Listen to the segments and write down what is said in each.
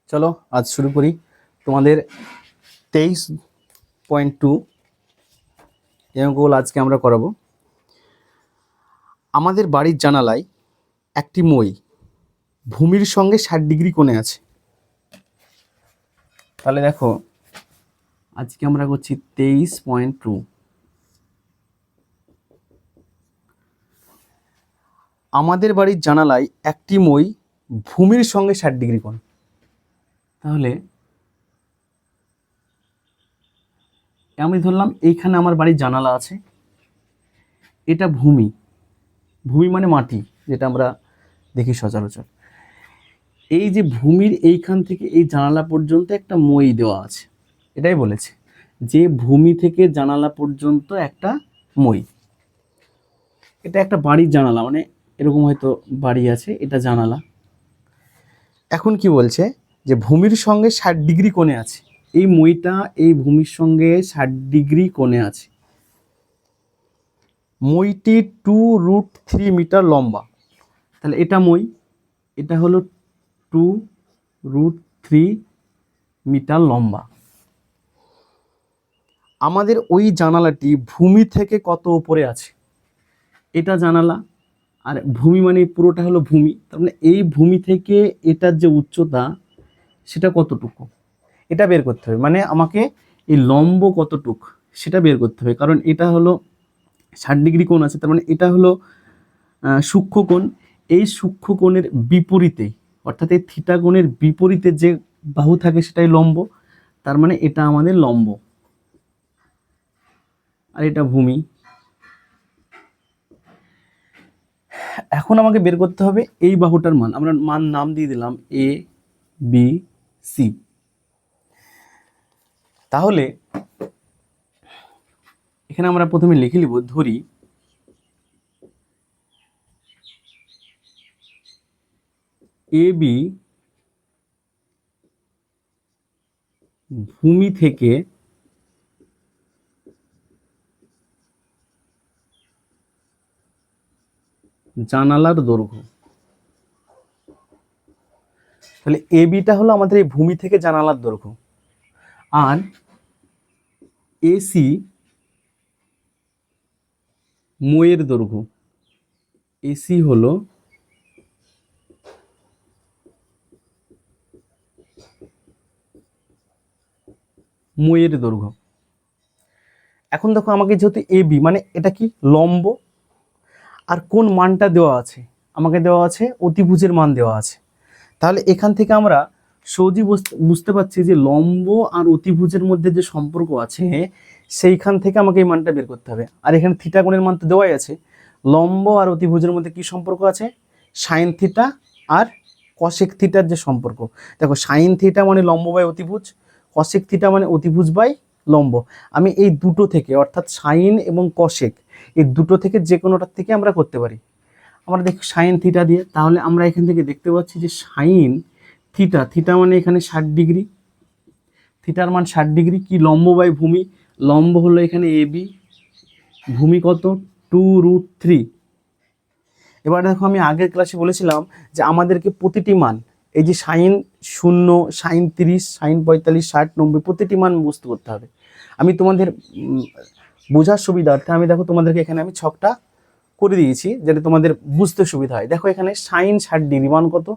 চলো আজ শুরু করি তোমাদের 23.2 এই অঙ্কগুলো আজকে আমরা করাবো। আমাদের বাড়ির জানালায় একটি মই ভূমির সঙ্গে 60 ডিগ্রি কোণে আছে। তাহলে দেখো আজকে আমরা করছি 23.2। আমাদের বাড়ির জানালায় একটি মই ভূমির সঙ্গে 60 ডিগ্রি কোণ। তাহলে আমি ধরলাম এইখানে আমার বাড়ির জানালা আছে, এটা ভূমি, ভূমি মানে মাটি, যেটা আমরা দেখি সচরাচর। এই যে ভূমির এইখান থেকে এই জানালা পর্যন্ত একটা মই দেওয়া আছে, এটাই বলেছে যে ভূমি থেকে জানালা পর্যন্ত একটা মই। এটা একটা বাড়ির জানালা, মানে এরকম হয়তো বাড়ি আছে, এটা জানালা। এখন কি বলছে যে ভূমির সঙ্গে 60 ডিগ্রি কোণে আছে, এই মইটা এই ভূমির সঙ্গে 60 ডিগ্রি কোণে আছে। মইটি 2√3 মিটার লম্বা। তাহলে এটা মই, এটা হলো 2√3 মিটার লম্বা। আমাদের ওই জানালাটি ভূমি থেকে কত উপরে আছে? এটা জানালা, আর ভূমি মানে পুরোটা হলো ভূমি, তার মানে এই ভূমি থেকে এটার যে উচ্চতা সেটা কতটুকু এটা বের করতে হবে। মানে আমাকে এই লম্ব কতটুক সেটা বের করতে হবে, কারণ এটা হলো 60 ডিগ্রি কোণ আছে, তার মানে এটা হলো সূক্ষ্ম কোণ। এই সূক্ষ্ম কোণের বিপরীতে, অর্থাৎ এই থিটা কোণের বিপরীতে যে বাহু থাকে সেটাই লম্ব, তার মানে এটা আমাদের লম্ব, আর এটা ভূমি। এখন আমাকে বের করতে হবে এই বাহুটার মান। আমরা মান নাম দিয়ে দিলাম এ বি সি। তাহলে এখানে আমরা প্রথমে লিখে নিব, ধরি এ বি ভূমি থেকে জানালার দৈর্ঘ্য। তাহলে এ বিটা হলো আমাদের এই ভূমি থেকে জানালার দৈর্ঘ্য, আর এসি মইয়ের দৈর্ঘ্য। এসি হলো মইয়ের দৈর্ঘ্য। এখন দেখো আমাকে যেহেতু এ বি মানে এটা কি লম্ব, আর কোন মানটা দেওয়া আছে? আমাকে দেওয়া আছে অতিভুজের মান দেওয়া আছে। তাহলে এখান থেকে আমরা সহজেই বুঝতে পারছি যে লম্ব আর অতিভুজের মধ্যে যে সম্পর্ক আছে সেইখান থেকে আমাকে এই মানটা বের করতে হবে। আর এখানে থিটা কোণের মান তো দেওয়াই আছে। লম্ব আর অতিভুজের মধ্যে কি সম্পর্ক আছে? সাইন থিটা আর কসেক থিটার যে সম্পর্ক। দেখো সাইন থিটা মানে লম্ব বাই অতিভুজ, কসেক থিটা মানে অতিভুজ বাই লম্ব। আমি এই দুটো থেকে, অর্থাৎ সাইন এবং কসেক, এই দুটো থেকে যে কোনোটার থেকে আমরা করতে পারি। আমরা দেখি সাইন থিটা দিয়ে, তাহলে আমরা এখান থেকে দেখতে পাচ্ছি যে সাইন থিটা, থিটা মানে এখানে 60 ডিগ্রি, থিটার মান 60 ডিগ্রি। কি লম্ব বাই ভূমি? লম্ব হলো এখানে এ বি, ভূমি কত? 2√3। এবার দেখো আমি আগের ক্লাসে বলেছিলাম যে আমাদেরকে প্রতিটি মান, এই যে সাইন 0, সাইন 30, সাইন 45, 60, 90 প্রতিটি মান মুখস্থ করতে হবে। আমি তোমাদের বোঝার সুবিধার্থে আমি দেখো তোমাদেরকে এখানে আমি ছকটা করে দিয়েছি, যাতে তোমাদের বুঝতে সুবিধা হয়। দেখো এখানে সাইন 60 ডিগ্রি মান কত?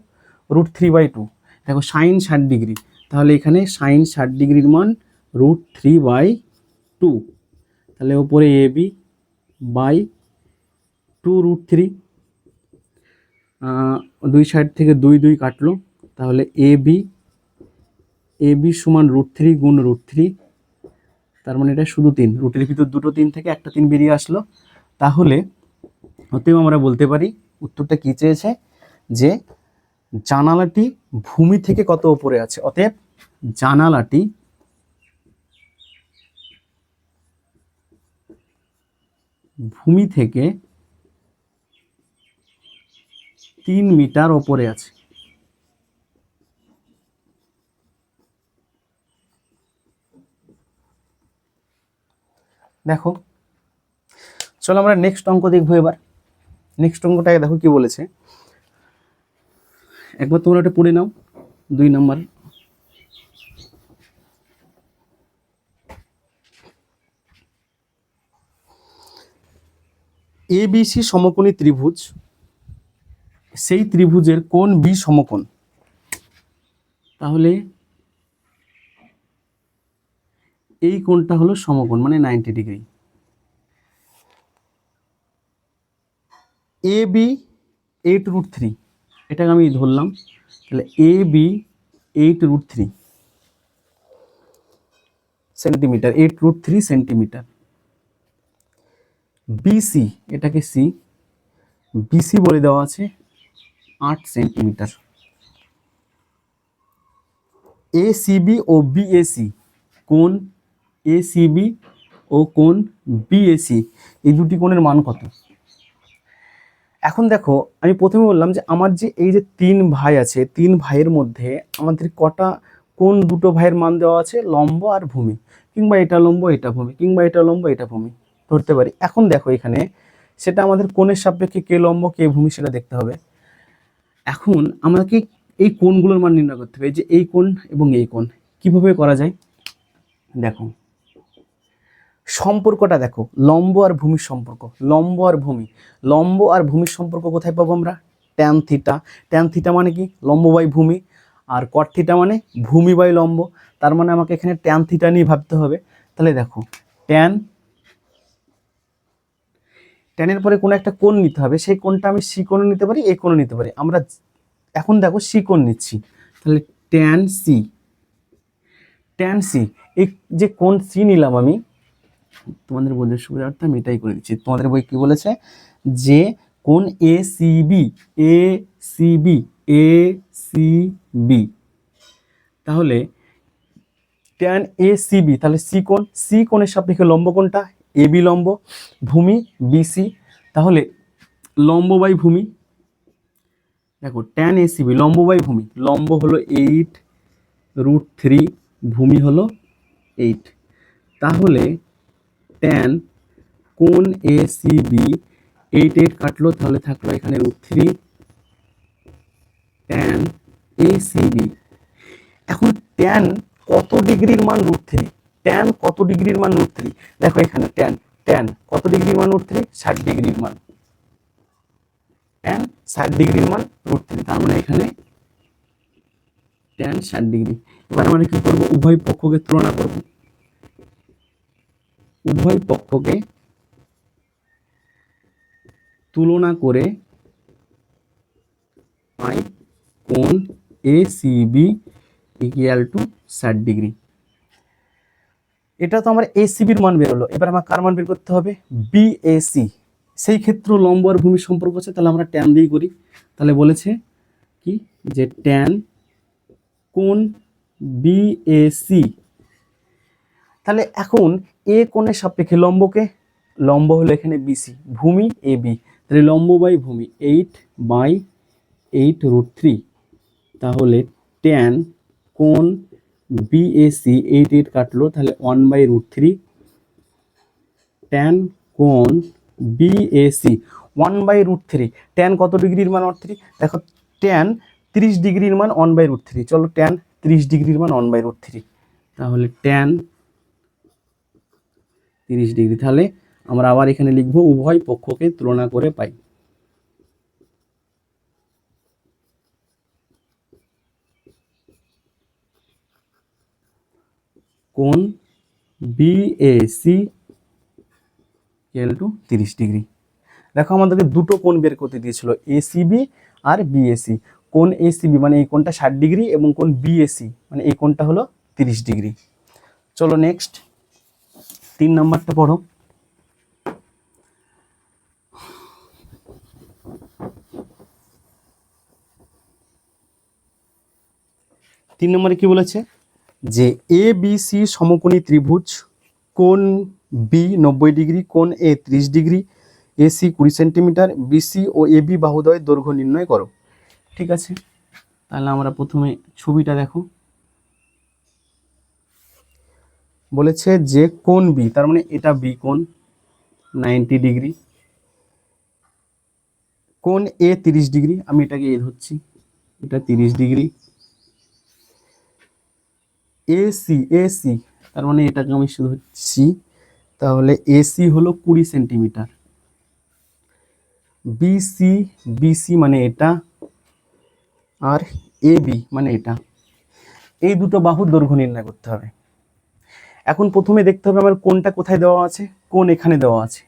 √3/2। দেখো সাইন 60 ডিগ্রি, তাহলে এখানে সাইন 60 ডিগ্রির মান √3/2। তাহলে ওপরে এ বি বাই 2√3, দুই সাইড থেকে 2 কাটলো, তাহলে এ বি সমান √3 গুণ √3, তার মানে এটা শুধু 3, রুটের ভিতর দুটো 3 থেকে একটা 3 বেরিয়ে আসলো। তাহলে অতএব আমরা বলতে পারি উত্তরটা কি চেয়েছে, যে জানালাটি ভূমি থেকে কত উপরে আছে। অতএব জানালাটি ভূমি থেকে 3 মিটার উপরে আছে। দেখো চলো আমরা নেক্সট অঙ্ক দেখবো। এবার নেক্সট অঙ্কটাকে দেখো কি বলেছে, একবার তোমরা ওটা পড়ে নাও। 2 নম্বর এ বি সি সমকোণী ত্রিভুজ, সেই ত্রিভুজের কোণ বি সমকোণ, তাহলে এই কোণটা হলো সমকোণ মানে 90 ডিগ্রি। এ বি 8√3, এটাকে আমি ধরলাম, তাহলে A B 8√3 centimetre, 8√3 centimetre. BC, এটাকে সি, বিসি বলে দেওয়া আছে 8 সেন্টিমিটার। এসিবি ও বিএসি, কোণ এসিবি ও কোণ বিএসি, এই দুটি কোণের মান কত? এখন দেখো, আমি প্রথমে বললাম যে আমার যে এই যে 3 ভাই আছে, 3 ভাইয়ের মধ্যে আমাদের কটা কোন দুটো ভাইয়ের মান দেওয়া আছে? লম্ব আর ভূমি, কিংবা এটা লম্ব এটা ভূমি, কিংবা এটা লম্ব এটা ভূমি ধরতে পারি। এখন দেখো এখানে সেটা আমাদের কোণের সাপেক্ষে কে লম্ব কে ভূমি সেটা দেখতে হবে। এখন আমাকে এই কোণগুলোর মান নির্ণয় করতে হবে, যে এই কোণ এবং এই কোণ কিভাবে করা যায়। দেখো সম্পর্কটা দেখো, লম্ব আর ভূমির সম্পর্ক, লম্ব আর ভূমি, লম্ব আর ভূমির সম্পর্ক কোথায় পাবো আমরা? Tan theta. ট্যান থিটা মানে কি? লম্ব বাই ভূমি। আর কট থিটা মানে ভূমি বাই লম্ব। তার মানে আমাকে এখানে ট্যান থিটা নিয়ে ভাবতে হবে। তাহলে দেখো ট্যানের পরে কোনো একটা কোণ নিতে হবে, সেই কোণটা আমি সি কোণও নিতে পারি, এ কোণও নিতে পারি। আমরা এখন দেখো সি কোণ নিচ্ছি, তাহলে ট্যান সি, ট্যান সি, এই যে কোণ সি নিলাম আমি, তোমাদের বোঝার সুবিধার্থে আমি এটাই করে দিচ্ছি। তোমাদের বই কি বলেছে? যে কোণ A C B, A C B, A C B, তাহলে ট্যান এ সি বি, তাহলে সি কোণ, সি কোণের সাপেক্ষে লম্ব কোণটা? এ বি লম্ব, ভূমি বিসি, তাহলে লম্ব বাই ভূমি। দেখো ট্যান এ সি বি লম্ব বাই ভূমি, লম্ব হলো 8√3, ভূমি হলো 8, তাহলে ট্যান কোণ এ সি বি 8 কাটলো, তাহলে থাকলো এখানে √3 ট্যান এ সি বি। এখন ট্যান কত ডিগ্রির মান? √3। ট্যান কত ডিগ্রির মান? √3। দেখো এখানে ট্যান, ট্যান কত ডিগ্রির মান? √3, 60 ডিগ্রির মান। ট্যান 60 ডিগ্রির মান √3, তার মানে এখানে ট্যান 60 ডিগ্রি। এবার আমরা কি করব? উভয় পক্ষকে তুলনা করব, উভয় পক্ষকে তুলনা করে পাই কোণ এসিবি ইকুয়াল টু 60 ডিগ্রি। এটা তো আমার এসিবির মান বেরোলো, এবার আমার কার মান বের করতে হবে? বিএসি। সেই ক্ষেত্রে লম্ব আর ভূমির সম্পর্ক আছে, তাহলে আমরা ট্যান দিয়ে করি। তাহলে বলেছে কি যে ট্যান কোণ বিএসি, তাহলে এখন এ কোণের সাপেক্ষে লম্বকে, লম্ব হলো এখানে বিসি, ভূমি এ বি, তাহলে লম্ব বাই ভূমি 8/8√3, তাহলে ট্যান কোণ বিএসি 8 কাটলো, তাহলে 1/√3 ট্যান কোণ বিএসি 1/√3। ট্যান কত ডিগ্রির মান? 3। দেখো ট্যান 30 ডিগ্রির মান 1/√3, চলো ট্যান 30 ডিগ্রির মান 1/√3, তাহলে ট্যান 30 ডিগ্রি। তাহলে আমরা আবার এখানে লিখবো উভয় পক্ষকে তুলনা করে পাই কোণ বিএসি ইকুয়াল টু 30 ডিগ্রি। দেখো আমাদেরকে দুটো কোণ বের করতে দিয়েছিল, এসিবি আর বিএসি। কোণ এসিবি মানে এই কোণটা 60 ডিগ্রি, এবং কোণ বিএসি মানে এই কোণটা হলো 30 ডিগ্রি। চলো নেক্সট 3 নাম্বারটা পড়ো। 3 নম্বরে কি বলেছে? যে এ বি সি সমকোণী ত্রিভুজ, কোণ বি 90 ডিগ্রি, কোণ এ 30 degree, AC 20 centimetre, BC O A B বাহুদ্বয়ের দৈর্ঘ্য নির্ণয় করো। ঠিক আছে, তাহলে আমরা প্রথমে ছবিটা দেখো। বলেছে যে কোণ বি, তার মানে এটা বি কোণ 90 ডিগ্রি, কোণ এ 30 ডিগ্রি, আমি এটাকে এ ধরছি, এটা 30 ডিগ্রি, এসি এসি তার মানে এটাকে আমি শুধু ধরছি, তাহলে এসি হলো 20 সেন্টিমিটার, বিসি, বিসি মানে এটা, আর এ বি মানে এটা, এই দুটো বাহুর দৈর্ঘ্য নির্ণয় করতে হবে। এখন প্রথমে দেখতে হবে আমার কোণটা কোথায় দেওয়া আছে, কোণ এখানে দেওয়া আছে,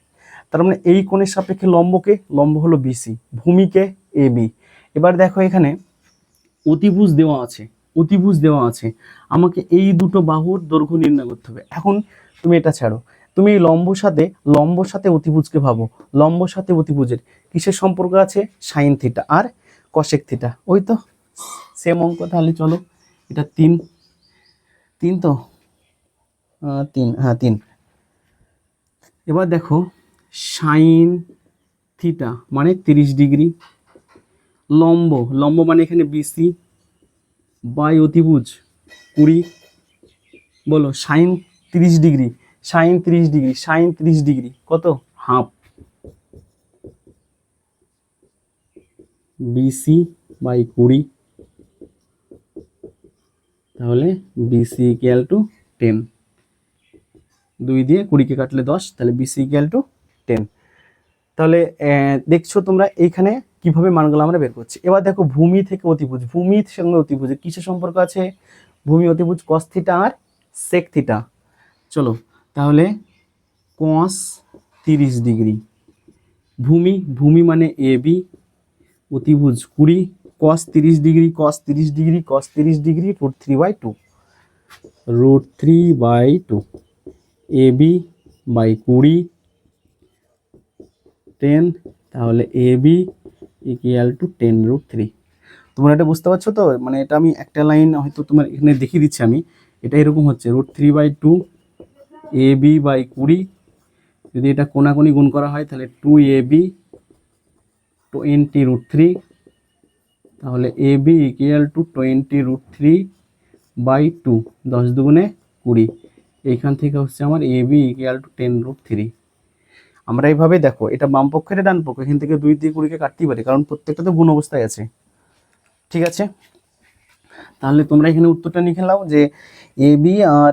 তার মানে এই কোণের সাপেক্ষে লম্বকে, লম্ব হলো বিসি, ভূমিকে এ বি। এবার দেখো এখানে অতিভুজ দেওয়া আছে, অতিভুজ দেওয়া আছে, আমাকে এই দুটো বাহুর দৈর্ঘ্য নির্ণয় করতে হবে। এখন তুমি এটা ছাড়ো, তুমি এই লম্বর সাথে অতিভুজকে ভাবো, লম্বর সাথে অতিভুজের কিসের সম্পর্ক আছে, সাইন থিটা আর কসেক থিটা, ওই তো সেম অঙ্ক। তাহলে চলো, এটা 3, 3 তো 3, হ্যাঁ 3। এবার দেখো সাইন থিটা মানে 30 ডিগ্রি, লম্ব, লম্ব মানে এখানে বিসি বাই অতিভুজ 20, বলো sine 30 degree, sine 30 degree, sine 30 degree কত, হাফ বিসি বাই 20, তাহলে বিসি ইকুয়াল টু 10, 2 দিয়ে 20কে কাটলে 10, তাহলে বিসি ইকুয়াল টু 10। তাহলে দেখছো তোমরা এইখানে কিভাবে মানগুলো আমরা বের করছি। এবার দেখো ভূমি থেকে অতিভুজ, ভূমির সঙ্গে অতিভুজের কিসের সম্পর্ক আছে, ভূমি অতিভুজ কস থিটা আর সেক থিটা। চলো তাহলে কস 30 ডিগ্রি, ভূমি, ভূমি মানে এ বি, অতিভুজ 20, cos 30 degree, cos 30 degree, cos 30 degree, √3/2, √3/2, A B by 20, 10, তাহলে এ বি ইকুয়াল টু 10√3। তোমরা এটা বুঝতে পারছো তো, মানে এটা আমি একটা লাইন হয়তো তোমার এখানে দেখিয়ে দিচ্ছি আমি, এটা এরকম হচ্ছে √3/2 এ বি বাই 20, যদি এটা কোনাকুনি গুণ করা হয় তাহলে 2ab 20√3, তাহলে এ বি ইকুয়াল টু 20√3/2, 10 দুগুণে 20, এইখান থেকে হচ্ছে আমার এ বি ইকুয়াল টু 10√3। আমরা এইভাবে দেখো, এটা বাম পক্ষের ডান পক্ষ, এখান থেকে 2 দিয়ে 20কে কাটতেই পারি, কারণ প্রত্যেকটা তো গুণ অবস্থায় আছে। ঠিক আছে, তাহলে তোমরা এখানে উত্তরটা লিখে নাও যে A B R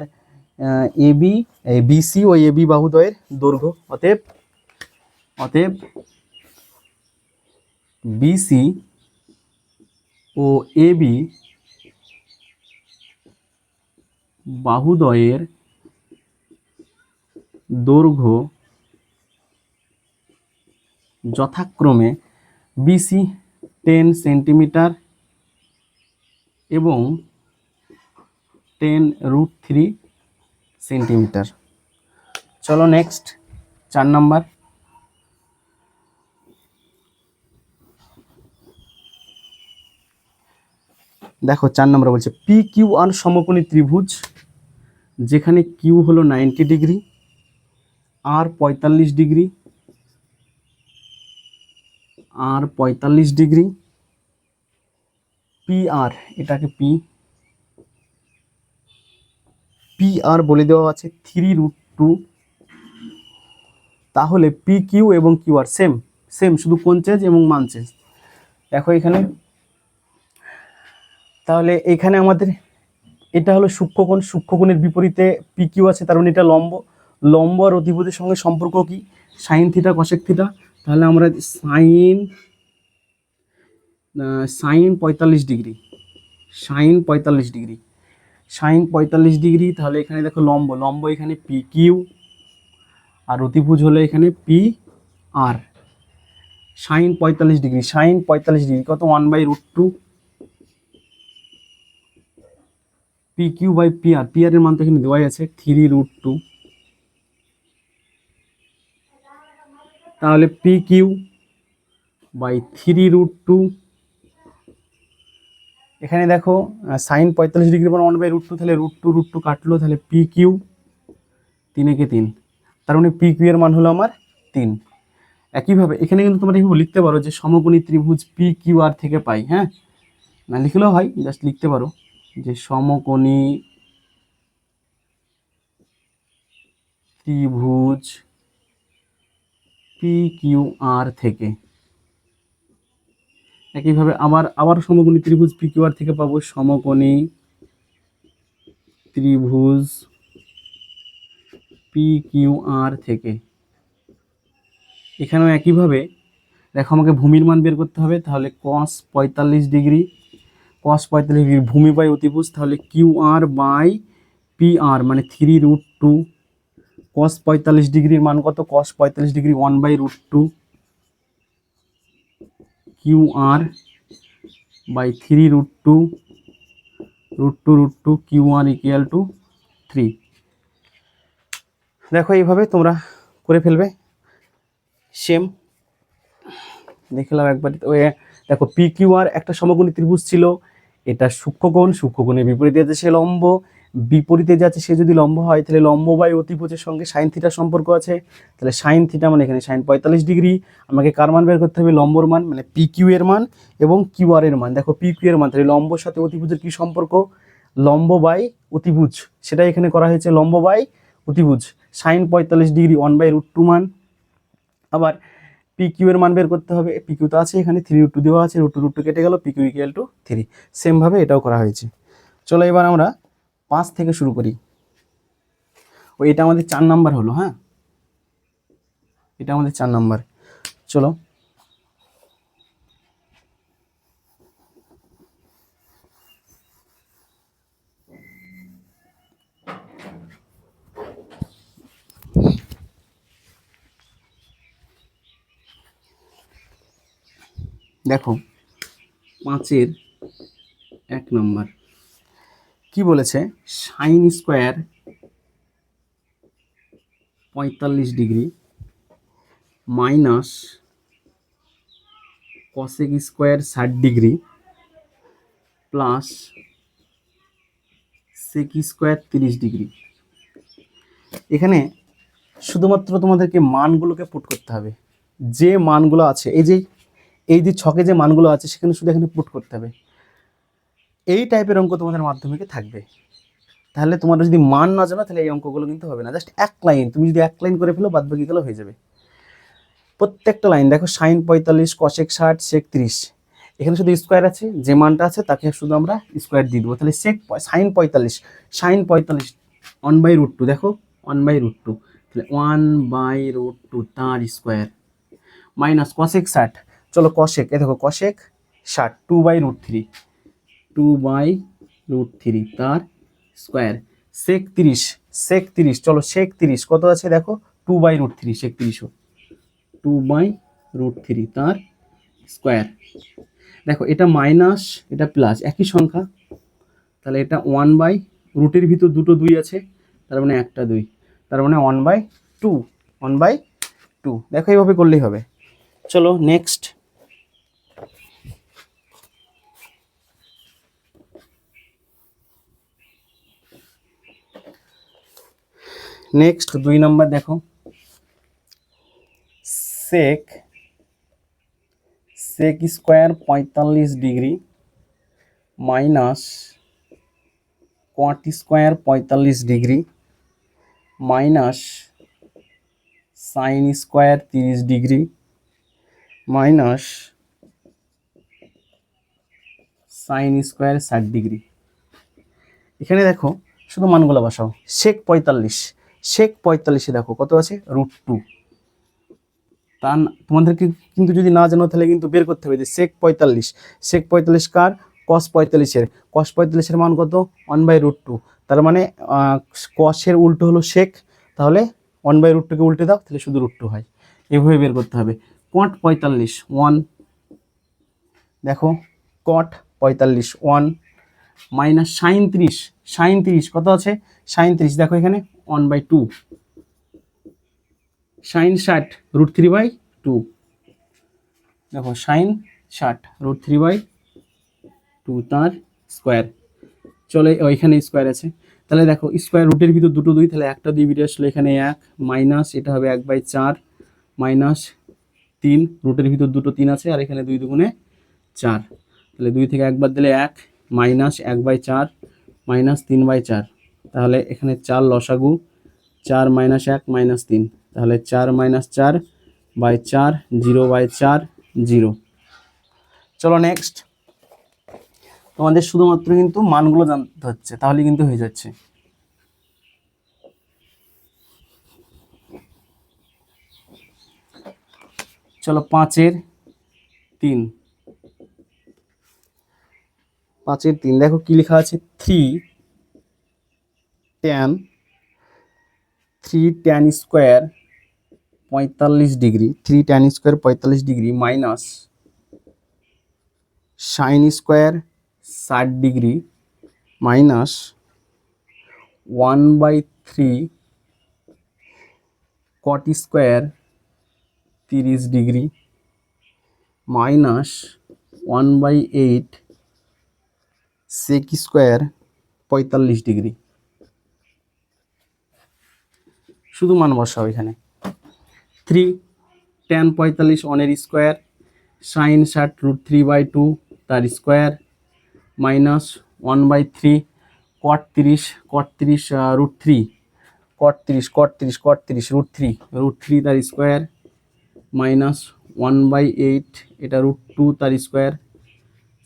A B, BC O A B বাহুদ্বয়ের দৈর্ঘ্য, অতএব অতএব বিসি ও এ বি বাহুদ্বয়ের দৈর্ঘ্য যথাক্রমে বিসি 10 সেন্টিমিটার এবং 10√3 সেন্টিমিটার। চলো নেক্সট 4 নাম্বার। দেখো 4 নম্বর বলছে পি কিউ আর সমকোণী ত্রিভুজ, যেখানে কিউ হলো 90 ডিগ্রি, আর 45 ডিগ্রি, আর 45 ডিগ্রি, পি আর, এটাকে পি, পি আর বলে দেওয়া আছে 3√2, তাহলে পি কিউ এবং কিউ আর সেম, সেম শুধু কোণ চেঞ্জ এবং মান চেঞ্জ। দেখো এখানে, তাহলে এখানে আমাদের এটা হলো সূক্ষ্মকোণ, সূক্ষ্মকোণের বিপরীতে পি কিউ আছে, তার মানে এটা লম্ব, লম্ব আর অতিভুজের সঙ্গে সম্পর্ক কি, সাইন থিটা কসেক থিটা, তাহলে আমরা sine 45 degree, sine 45 degree, sine 45 degree, তাহলে এখানে দেখো লম্ব, লম্ব এখানে পি কিউ, আর অতিভুজ হলো এখানে P R, sine 45 degree, sine 45 degree কত, 1/√2 P Q by P R, P R এর মান তো এখানে দেওয়াই আছে 3√2, তাহলে পি কিউ বাই 3√2, এখানে দেখো সাইন 45 ডিগ্রি মানে 1/√2, তাহলে √2 কাটলো, তাহলে পি কিউ 3 একে 3, তার মানে পি কিউ এর মান হলো আমার 3। একইভাবে এখানে কিন্তু তোমরা এইভাবে লিখতে পারো যে সমকোণী ত্রিভুজ পি কিউ আর থেকে পাই, হ্যাঁ, না লিখলেও হয়, জাস্ট লিখতে পারো যে সমকোণী ত্রিভুজ পি কিউ আর থেকে। একইভাবে আবার সমকোণী ত্রিভুজ পি কিউ আর থেকে পাবো সমকোণী ত্রিভুজ পি কিউ আর থেকে। এখানেও একইভাবে দেখো আমাকে ভূমির মান বের করতে হবে, তাহলে cos 45 ডিগ্রি, cos 45 ডিগ্রি ভূমি বাই অতিভুজ, তাহলে QR/PR মানে 3√2। cos 45 ডিগ্রির মান কত? cos 45 degree 1/√2, QR/3√2, √2 QR = 3। দেখো এইভাবে তোমরা করে ফেলবে সেম। দেখলাম একবার ওই দেখো PQR একটা সমকোণী ত্রিভুজ ছিল, এটা সূক্ষ্মকোণ, সূক্ষ্মকোণের বিপরীতে যাচ্ছে সে লম্ব, বিপরীতে যাচ্ছে সে যদি লম্ব হয় তাহলে লম্ব বাই অতিভুজের সঙ্গে সাইন থিটার সম্পর্ক আছে, তাহলে সাইন থিটা মানে এখানে সাইন 45 ডিগ্রি। আমাকে কার মান বের করতে হবে? লম্বর মান, মানে PQ এর মান এবং QR এর মান। দেখো PQ এর মান, তাহলে লম্বর সাথে অতিভুজের কি সম্পর্ক? লম্ব বাই অতিভুজ, সেটা এখানে করা হয়েছে লম্ব বাই অতিভুজ। সাইন 45 ডিগ্রি 1/√2 মান। আবার PQ এর মান বের করতে হবে, PQ তো আছে এখানে, 3√2 দেওয়া আছে, √2 কেটে গেল, PQ = 3। সেমভাবে এটাও করা হয়েছে। চলো এবার আমরা 5 থেকে শুরু করি। এটা আমাদের 4 নাম্বার হলো। হ্যাঁ, এটা আমাদের 4 নাম্বার। চলো দেখো 5-এর 1 নাম্বার কি বলেছে? Sine square 45 degree minus cosec square 60 degree plus sec square 30 degree. এখানে শুধুমাত্র তোমাদেরকে মানগুলোকে পুট করতে হবে, যে মানগুলো আছে এই যে ছকে যে মানগুলো আছে সেখানে শুধু এখানে পুট করতে হবে। এই টাইপের অঙ্ক তোমাদের মাধ্যমিকে থাকবে। তাহলে তোমার যদি মান না জানো তাহলে এই অঙ্কগুলো কিন্তু হবে না। জাস্ট এক লাইন, তুমি যদি এক লাইন করে ফেলো বাদবাকিগুলো হয়ে যাবে। প্রত্যেকটা লাইন দেখো, সাইন 45, কসেক 60, সেক 30, এখানে শুধু স্কোয়ার আছে, যে মানটা আছে তাকে শুধু আমরা স্কোয়ার দিয়ে দেবো। তাহলে সাইন 45 1/√2, দেখো 1/√2, তাহলে 1/√2 তার স্কোয়ার মাইনাস কসেক 60, চলো কসেক, এ দেখো কসেক 60 2/√3, 2/√3 তার স্কোয়ার। সেক 30, চলো সেক 30 কত আছে দেখো 2/√3, সেক 30ও 2/√3 তার স্কোয়ার। দেখো এটা মাইনাস এটা প্লাস একই সংখ্যা, তাহলে এটা 1/√এর ভিতর দুটো 2 আছে, তার মানে একটা 2, তার মানে 1/2, 1/2। দেখো এইভাবে করলেই হবে। চলো নেক্সট। নেক্সট 2 নম্বর দেখো, sec square 45 degree minus cot square 45 degree minus sine square 30 degree minus sine square 60 degree. এখানে দেখো শুধু মানগুলো বসাও। সেক 45 দেখো কত আছে √2। তা তোমাদেরকে কিন্তু যদি না জানো তাহলে কিন্তু বের করতে হবে যে সেক 45 কার? কস 45-এর মান কত? 1/√2। তার মানে কসের উল্টো হলো সেক, তাহলে 1/√2কে উল্টে দাও, তাহলে শুধু √2 হয়। এভাবে বের করতে হবে। কট 45 1, দেখো কট 45 1 মাইনাস সাইন 30 কত আছে? সাইন 30 দেখো এখানে 1/2, সাইন 60 √3/2, দেখো সাইন 60 √3/2 তার স্কোয়ার। চলে ওইখানে স্কোয়ার আছে, তাহলে দেখো স্কোয়ার রুটের ভিতর দুটো 2, তাহলে একটা 2 বেরিয়ে আসলো, এখানে 1 মাইনাস এটা হবে 1/4 মাইনাস 3, রুটের ভিতর দুটো 3 আছে আর এখানে 2 2 4, তাহলে 2 থেকে 1 বাদ দিলে 1 মাইনাস 1/4 মাইনাস 3/4, তাহলে এখানে 4 লসাগু, 4 মাইনাস 1 মাইনাস 3, তাহলে 4 মাইনাস 4/4 0/4 0। চলো নেক্সট। তোমাদের শুধুমাত্র কিন্তু মানগুলো জানতে হচ্ছে, তাহলে কিন্তু হয়ে যাচ্ছে। চলো 5-এর 3, 5-এর 3, দেখো কি লেখা আছে 3 tan square 45 degree, 3 tan square 45 degree minus sine square 60 degree minus 1/3 cot square 30 degree minus 1/8 sec square 45 degree. শুধু মান বসাও এখানে। 3 tan 45 1-এর স্কোয়ার, সাইন 60√3/2 তার স্কোয়ার মাইনাস 1/3 cot 30 √3 √3 তার স্কোয়ার মাইনাস 1/8 এটা √2 তার স্কোয়ার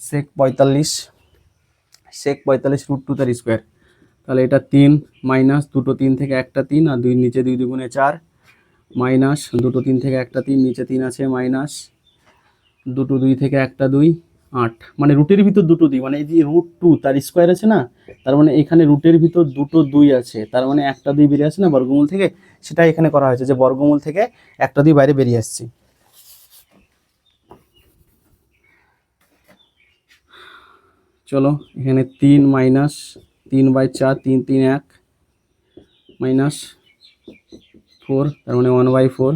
সেক 45 √2 তার স্কোয়ার। তাহলে এটা 3 মাইনাস দুটো 3 থেকে একটা 3 আর 2 নিচে 2 2 4 মাইনাস দুটো 3 থেকে একটা 3 নিচে 3 আছে মাইনাস দুটো 2 থেকে একটা 2 8, মানে রুটের ভিতর দুটো 2, মানে এই যে √2 তার স্কোয়ার আছে না, তার মানে এখানে রুটের ভিতর দুটো 2 আছে, তার মানে একটা 2 বেরিয়ে আসছে না বর্গমূল থেকে, সেটা এখানে করা হয়েছে যে বর্গমূল থেকে একটা 2 বাইরে বেরিয়ে আসছে। চলো এখানে 3 মাইনাস 3/4 3 3 1 মাইনাস 4, তার মানে 1/4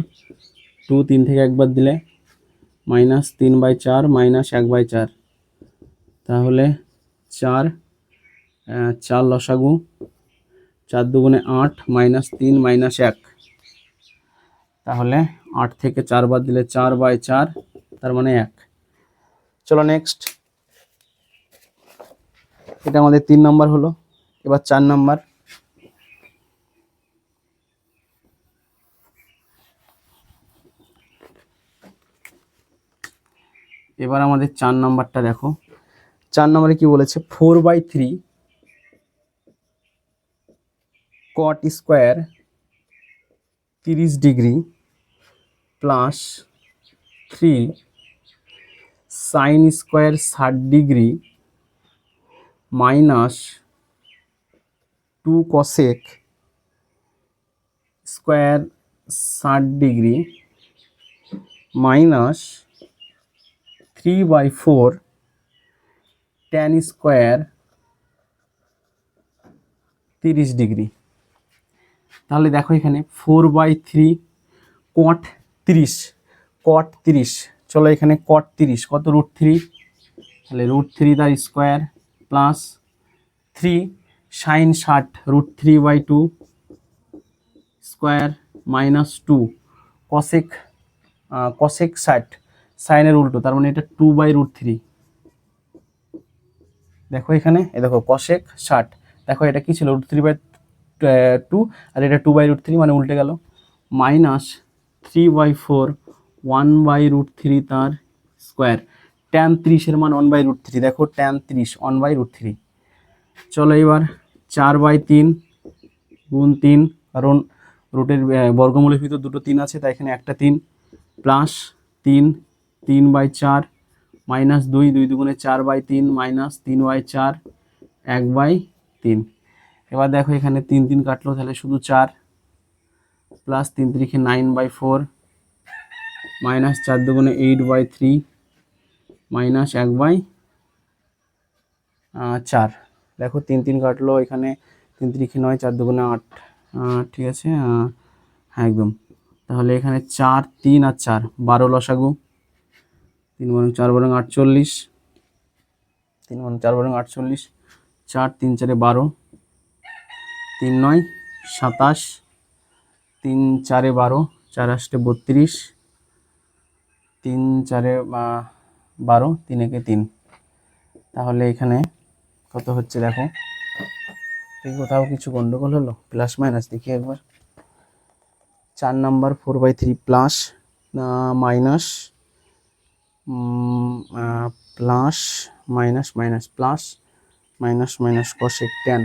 2 3 থেকে একবার দিলে মাইনাস 3/4 মাইনাস 1/4, তাহলে 4 লসাগু 4 2 8 মাইনাস 3 মাইনাস 1, তাহলে 8 থেকে 4 বাদ দিলে 4/4, তার মানে 1। চলো নেক্সট, এটা আমাদের 3 নম্বর হলো। এবার 4 নম্বর। এবার আমাদের 4 নম্বরটা দেখো। 4 নম্বরে কি বলেছে 4/3 কট square 30 degree plus 3 sign square 60 degree minus 2 cosec square 60 degree minus 3/4 tan square 30 degree. তাহলে দেখো এখানে 4/3 কট 30, চলো এখানে কট 30 কত √3, তাহলে √3 তার square plus 3 sine 60 √3/2 square minus 2 cosec 60 সাইনের উল্টো, তার মানে এটা 2/√3। দেখো এখানে দেখো কসেক 60, দেখো এটা কি ছিল √3/2 আর এটা 2/√3, মানে উল্টে গেল, মাইনাস 3/4 1/√3 তার স্কোয়ার, tan 30-এর মান 1/√3, দেখো tan 30 1/√3। চলো এবার 4/3 গুণ 3, কারণ রুটের বর্গমূলের ভিতর দুটো 3 আছে, তাই এখানে একটা 3 প্লাস 3/4 মাইনাস 2 2 2 4/3 মাইনাস 3/4 1/3। এবার দেখো এখানে 3 3 কাটলো, তাহলে শুধু 4 প্লাস 3 3 9/4 মাইনাস 4 2 8/3 মাইনাস 1/4। দেখো 3 3 কাটলো, এখানে 3 3 9 4 2 8, ঠিক আছে, হ্যাঁ একদম। তাহলে এখানে 4 3 আর 4 12 লসাগু, 3 বরং 4 বরং 48, 3 বরং 4 বরং 48, 4 3 4 12, 3 9 27, 3 4 12, 4 8 32, 3 4 12, 3 1 3। তাহলে এখানে কত হচ্ছে দেখো, কোথাও কিছু গন্ডগোল হলো, প্লাস মাইনাস দেখি একবার। 4 number 4/3 plus minus plus minus minus plus minus minus cosec 10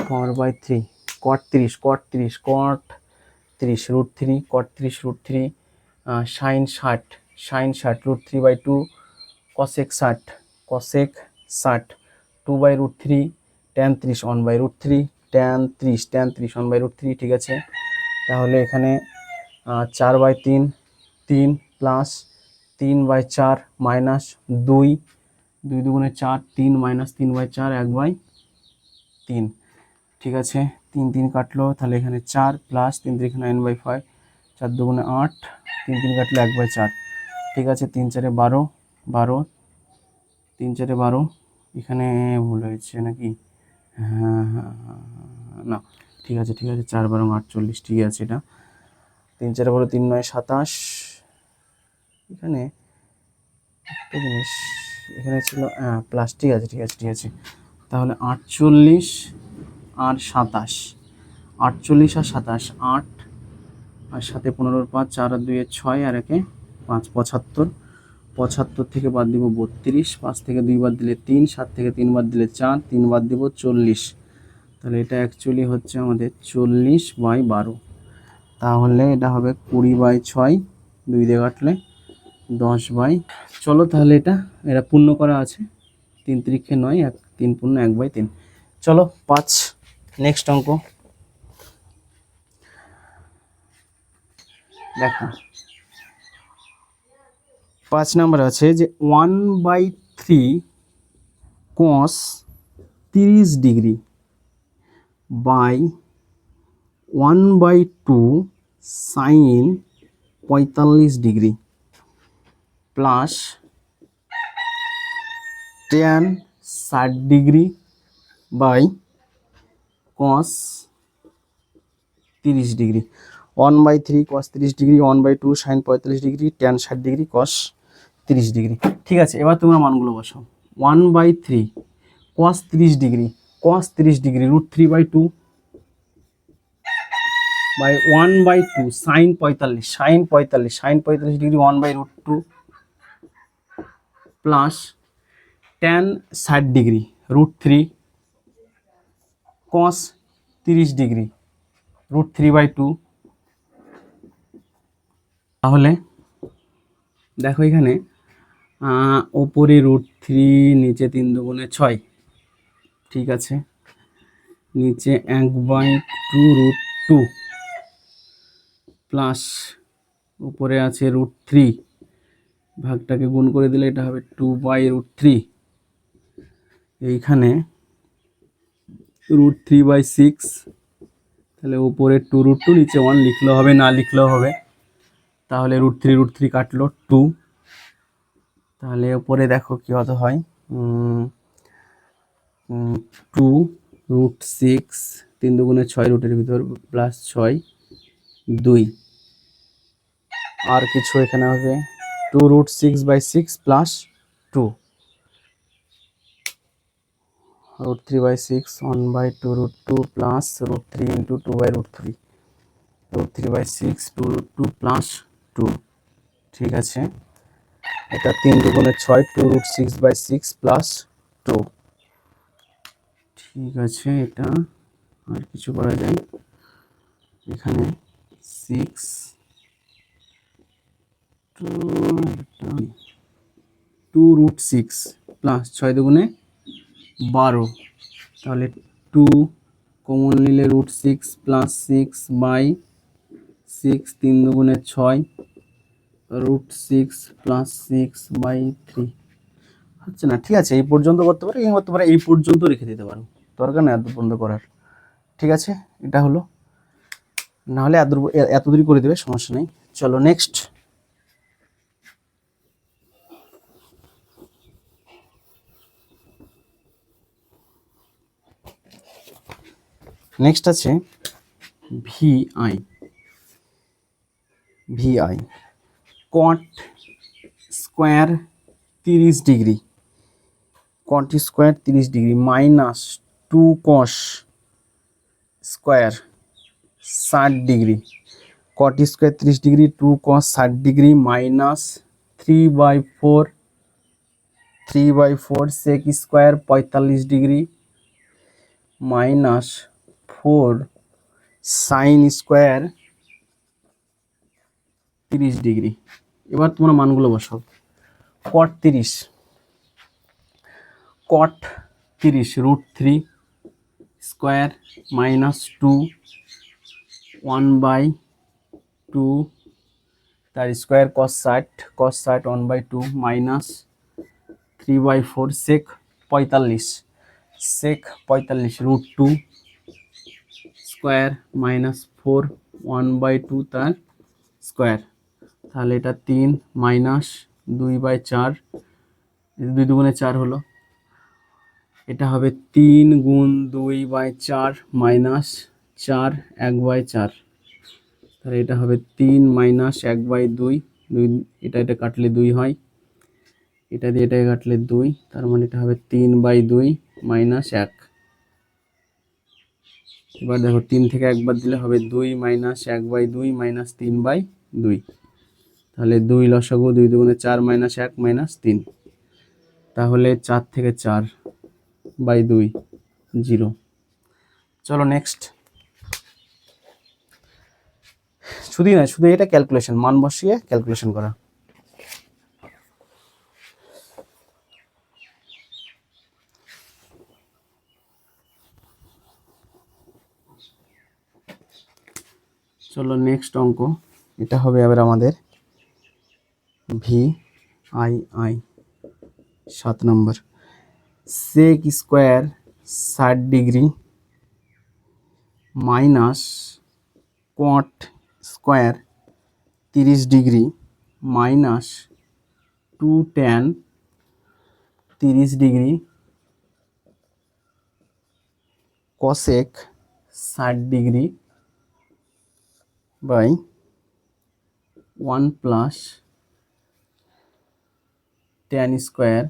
4/3 cot 30 √3 cot 30 √3 sine 60 sine 60 √3/2 cosec 60 cosec 60 2/√3 tan 30 1/√3 tan 30 1/√3। ঠিক আছে, তাহলে এখানে 4/3 3 প্লাস 3/4 মাইনাস 2 2 দুগুণে 4 3 মাইনাস 3/4 1/3। ঠিক আছে, 3 3 কাটলো, তাহলে এখানে 4 প্লাস 3 3 9/5 4 দুগুণে 8 3 3 কাটলো 1/4। ঠিক আছে, 3 4 12 12 3 4 12 এখানে ভুল হয়েছে নাকি? হ্যাঁ হ্যাঁ না, ঠিক আছে 4 12 48। ঠিক আছে, এটা 3 4 12 3 9 27। এখানে একটা জিনিস এখানে ছিল প্লাস। ঠিক আছে তাহলে 48 আর 27 48 আর 27 8 আর 7 15 5 4 আর 2 6 আর 1 5 75 75 থেকে বাদ দিব 32 5 থেকে 2 বাদ দিলে 3 7 থেকে 3 বাদ দিলে 4 3 বাদ দিব 40। তাহলে এটা অ্যাকচুয়ালি হচ্ছে আমাদের 40/12। তাহলে এটা হবে 20/6 2 দিয়ে কাটলে 10 চলো তাহলে এটা পূর্ণ করা আছে। 3 3 9 1 3 পূর্ণ 1/3। চলো 5 নেক্সট অঙ্ক দেখো। 5 নাম্বার আছে যে 1/3 cos 30 degree by 1/2 sin 45 degree plus tan 60 degree by cos 30 degree. 1/3 cos 30 degree 1/2 sin 45 degree tan 60 degree cos 30 degree. ঠিক আছে, এবার তোমরা মানগুলো বসাও। 1/3 cos 30 degree √3/2 by 1/2 sin 45 degree 1/√2 plus tan 60 degree √3 cos 30 degree √3/2। তাহলে দেখো এখানে ওপরে √3 নিচে 3 দুগুণে 6। ঠিক আছে, নিচে 1/2 √2 প্লাস উপরে আছে √3 ভাগটাকে গুণ করে দিলে এটা হবে 2/√3। এইখানে √3/6 তাহলে উপরে 2√2 নিচে 1 লিখলেও হবে না লিখলেও হবে। তাহলে √3 কাটলো 2। তাহলে উপরে দেখো কি হতে হয় 2√6 3 দুগুণে 6 রুটের ভিতর প্লাস 6 2 আর কিছু এখানে হবে 2√6/6 প্লাস 2 √3/6 1/2 প্লাস √3 × 2/√3 √3/6 2√2 প্লাস 2। ঠিক আছে, এটা 3 দুগুণে 6 2√6/6 প্লাস 2। ঠিক আছে, এটা আর কিছু করা যায় এখানে 6 2√6 প্লাস 6 দুগুণে 12। তাহলে 2 কমন নিলে √6 প্লাস 6/6 3 দুগুণে 6 √6 প্লাস 6/3 হচ্ছে না। ঠিক আছে, এই পর্যন্ত করতে পারো কিংবা তোমরা এই পর্যন্ত রেখে দিতে পারো, দরকার না এত পর্যন্ত করার। ঠিক আছে, এটা হলো, না হলে এত দূরই করে দেবে, সমস্যা নেই। চলো নেক্সট। নেক্সট আছে VI cot square 30 degree cot square 30 degree minus 2 cos square 60 degree cot square 30 degree 2 cos 60 degree minus 3/4 sec square 45 degree minus 4 sin square 30 degree. এবার তোমরা মানগুলো বসাও। কট 30, কট 30 √3 স্কোয়ার -2 1/2 তার স্কোয়ার cos 60 1/2 -3/4 sec 45 √2 স্কোয়ার -4 1/2 তার square, তাহলে এটা 3 -2/4, 2 দুগুণে 4 হলো, এটা হবে 3 গুণ 2/4 -4 1/4, তাহলে এটা হবে 3 -1/2, এটা কাটলে 2 হয়, এটা দিয়ে এটাকে কাটলে 2, তার মানে এটা হবে 3/2 -1। এবার দেখো 3 থেকে একবার দিলে হবে 2 -1/2 -3/2, তাহলে 2 লসাগু, 2 দুগুণে 4 -1 -3, তাহলে 4 থেকে 4/2 0। চলো নেক্সট। শুধু না, শুধু এটা ক্যালকুলেশন, মান বসিয়ে ক্যালকুলেশন করা। চলো নেক্সট অঙ্ক, এটা হবে এবার আমাদের VII 7 number. Sec square 60 degree minus cot square 30 degree minus 2 tan 30 degree cosec 60 degree by 1 plus tan square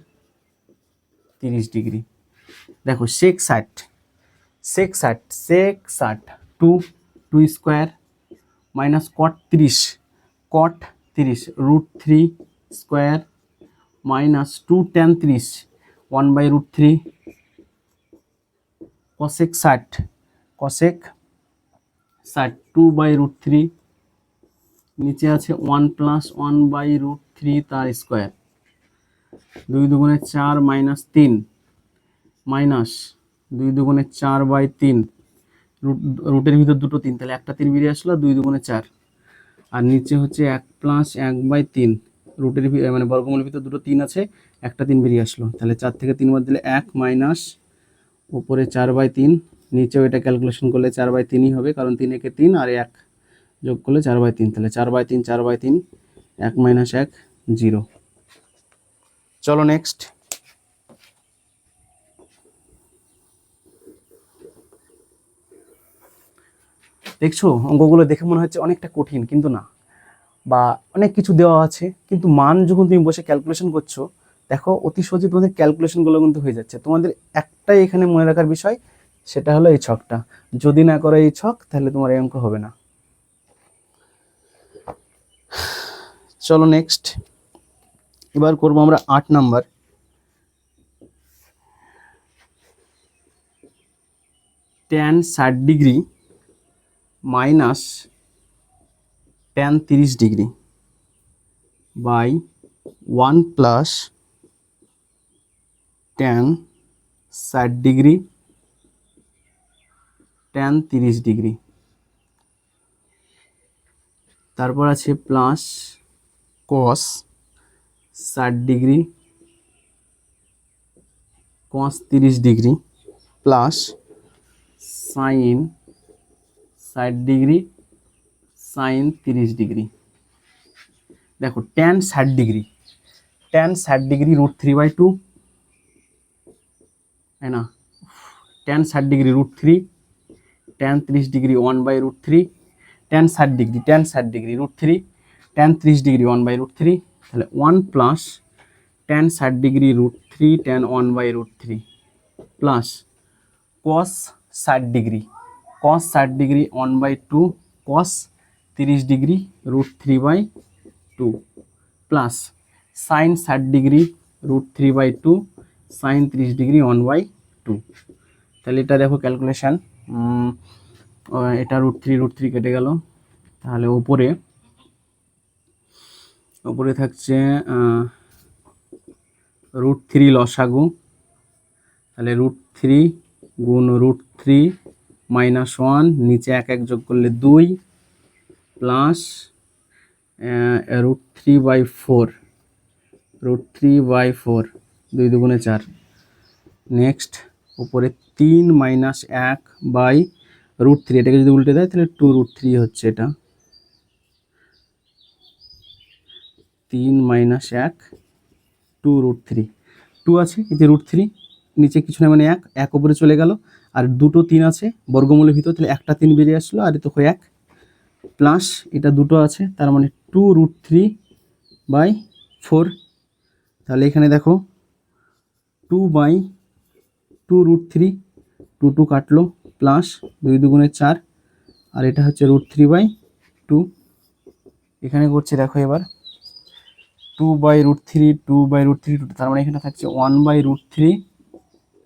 30 degree. দেখো sec 60 2 square minus cot 30 √3 square minus 2 tan 30 1/√3 cosec 60 2/√3, নিচে আছে 1 প্লাস 1/√3 তার স্কোয়ার, 2 দুগুণে 4 -3 মাইনাস 2 দুগুণে 4/3, রুটের ভিতর দুটো 3, তাহলে একটা 3 বেরিয়ে আসলো, 2 দুগুণে 4, আর নিচে হচ্ছে 1 প্লাস 1/3, রুটের মানে বর্গমূলের ভিতর দুটো 3 আছে, একটা 3 বেরিয়ে আসলো, তাহলে 4 থেকে 3 বাদ দিলে 1 মাইনাস উপরে 4/3, নিচেও এটা ক্যালকুলেশন করলে 4/3ই হবে, কারণ 3 একে 3 আর 1 যোগ করলে 4/3, তাহলে 4/3 1 মাইনাস 1 0। চলো নেক্সট। দেখছো অঙ্কগুলো দেখে মনে হচ্ছে অনেকটা কঠিন, কিন্তু না, বা অনেক কিছু দেওয়া আছে, কিন্তু মান যখন তুমি বসে ক্যালকুলেশন করছো, দেখো অতি সহজে তোমাদের ক্যালকুলেশনগুলো কিন্তু হয়ে যাচ্ছে। তোমাদের একটাই এখানে মনে রাখার বিষয়, সেটা হলো এই ছকটা, যদি না করো এই ছক তাহলে তোমার এই অঙ্ক হবে না। চলো নেক্সট, এবার করবো আমরা 8 number. tan 60 degree minus tan 30 degree by 1 plus tan 60 degree tan 30 degree, তারপর আছে plus cos 60 degree cos 30 degree plus sin 60 degree sin 30 degree. দেখো tan 60 ডিগ্রি √3/2, है ना, tan 60 degree √3, tan 30 degree 1/√3, tan 60 degree √3, tan 30 degree 1/√3, তাহলে 1 plus tan 60 degree √3 tan 1/√3 plus cos 60 degree 1/2 cos 30 degree √3/2 plus sin 60 degree √3/2 sin 30 degree 1/2। তাহলে এটা দেখো calculation, এটা √3 কেটে গেল, তাহলে উপরে উপরে থাকছে √3 লসাগু, তাহলে √3 গুণ √3 -1, নিচে 1 1 যোগ করলে 2 প্লাস √3/4, √3/4, 2 দুগুণে 4। নেক্সট উপরে 3 - 1/√3, এটাকে যদি উল্টে দেয় তাহলে 2√3 হচ্ছে এটা। 3 - 1 2√3, 2 আছে, এই যে √3 নিচে কিছু না মানে 1 1 উপরে চলে গেল, আর দুটো 3 আছে বর্গমূলের ভিতর, তাহলে একটা 3 বেরিয়ে আসলো, আর এটা 1 প্লাস এটা দুটো আছে, তার মানে 2√3/4। তাহলে এখানে দেখো 2/2√3, 2 2 কাটলো, প্লাস 2 দুগুণে 4, আর এটা হচ্ছে √3/2। এখানে করছে দেখো এবার 2/√3, 2/√3, তার মানে এখানে থাকছে 1/√3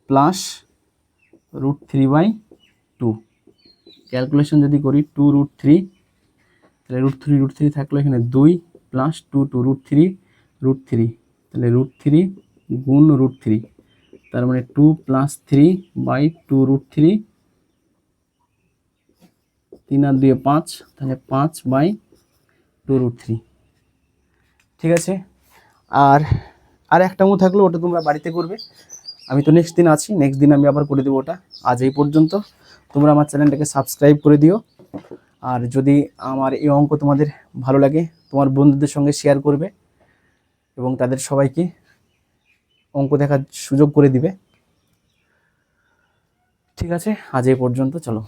প্লাস √3/2। ক্যালকুলেশন যদি করি 2√3, তাহলে √3 থাকলো এখানে 2 প্লাস 2 2 √3, তাহলে √3 গুণ √3, তার মানে 2 + 3/2√3, 3 আর 2 5, তাহলে 5/2√3। ঠিক আছে, আর একটা থাকলো, ওটা তোমরা বাড়িতে করবে, আমি তো নেক্সট দিন আছি, নেক্সট দিন আমি আবার করে দেবো ওটা। আজ এই পর্যন্ত, তোমরা আমার চ্যানেলটাকে সাবস্ক্রাইব করে দিও, আর যদি আমার এই অঙ্ক তোমাদের ভালো লাগে তোমার বন্ধুদের সঙ্গে শেয়ার করবে এবং তাদের সবাইকে অঙ্ক দেখার সুযোগ করে দিবে। ঠিক আছে, আজ এই পর্যন্ত, চলো।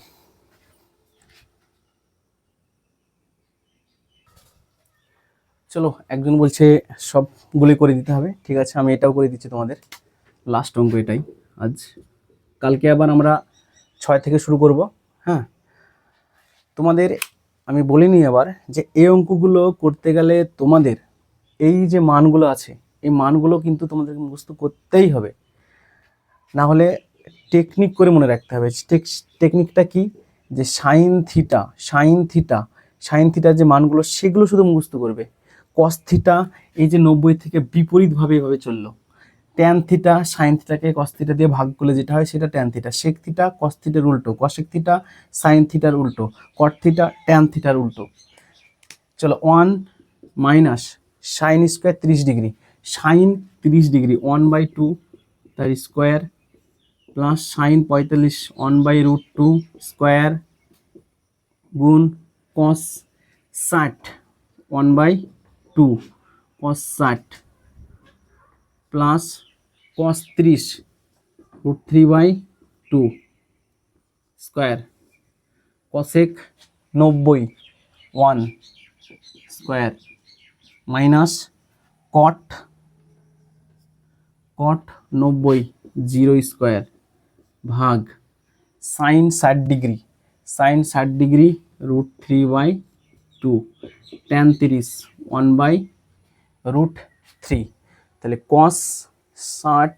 চলো, একজন বলছে সবগুলি করে দিতে হবে, ঠিক আছে আমি এটাও করে দিচ্ছি তোমাদের, লাস্ট অঙ্ক এটাই আজ। কালকে আবার আমরা 6 থেকে শুরু করব। হ্যাঁ, তোমাদের আমি বলিনি আবার যে এই অঙ্কগুলো করতে গেলে তোমাদের এই যে মানগুলো আছে, এই মানগুলো কিন্তু তোমাদেরকে মুখস্থ করতেই হবে, না হলে টেকনিক করে মনে রাখতে হবে। টেকনিকটা কি, যে সাইন থিটার যে মানগুলো সেগুলো শুধু মুখস্থ করবে। কস থিটা এই যে 90 থেকে বিপরীতভাবে এভাবে চললো। ট্যান থিটা সাইন থিটাকে কস থিটা দিয়ে ভাগ করলে যেটা হয় সেটা tan theta. Sec theta cos থিটার উল্টো, কসেক থিটা সাইন থিটার উল্টো, কট থিটা ট্যান থিটার উল্টো। চলো, 1 minus sine square 30 degree, sine 30 degree 1/2 তার স্কোয়ার, প্লাস সাইন 45 1/√2 স্কোয়ার, গুণ cos 60 1/2 cos 60, plus cos 30 √3/2 square, cosec 90 1 square, minus cot 90 0 square, ভাগ সাইন 60 ডিগ্রি √3/2, ট্যান 30 1/√3, তাহলে কস 60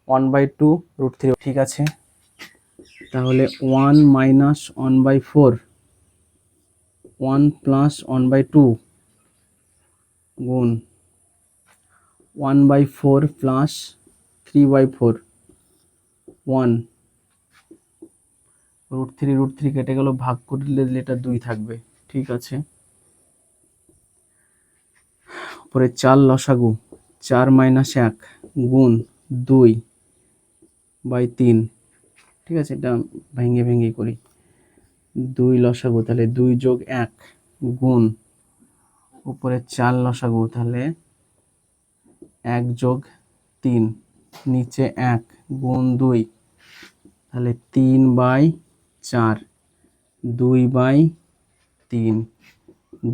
1/2 √3। ঠিক আছে, তাহলে 1 - 1/4, 1 + 1/2 গুণ 1/4 প্লাস 3/4, 1 √3 কেটে গেল, ভাগ করলে এটা 2 থাকবে। ঠিক আছে, পরে 4 লসাগু, 4 - 1 গুণ 2/3। ঠিক আছে, এটা ভেঙে করি, 2 লসাগু, তাহলে 2 + 1 গুণ উপরে 4 লসাগু, তাহলে 1 + 3, নিচে 1 গুণ 2, তাহলে 3/4, 2/3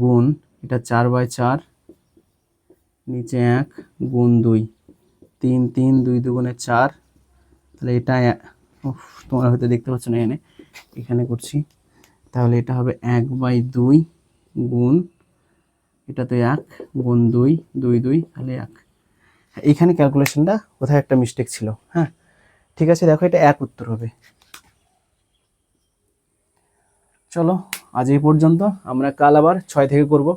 গুণ এটা 4/4, নিচে 1 গুণ 2, 3 3 2 দুগুণে 4, তাহলে এটা তোমরা হয়তো দেখতে পাচ্ছ না, এখানে করছি, তাহলে এটা হবে 1/2 গুণ এটা তো 1 গুণ 2 2 2, তাহলে 1। এখানে ক্যালকুলেশনটা কোথায় একটা মিস্টেক ছিল। হ্যাঁ, ঠিক আছে, দেখো এটা 1 উত্তর হবে। চলো, আজ এই পর্যন্ত, আমরা কাল আবার 6 থেকে করব।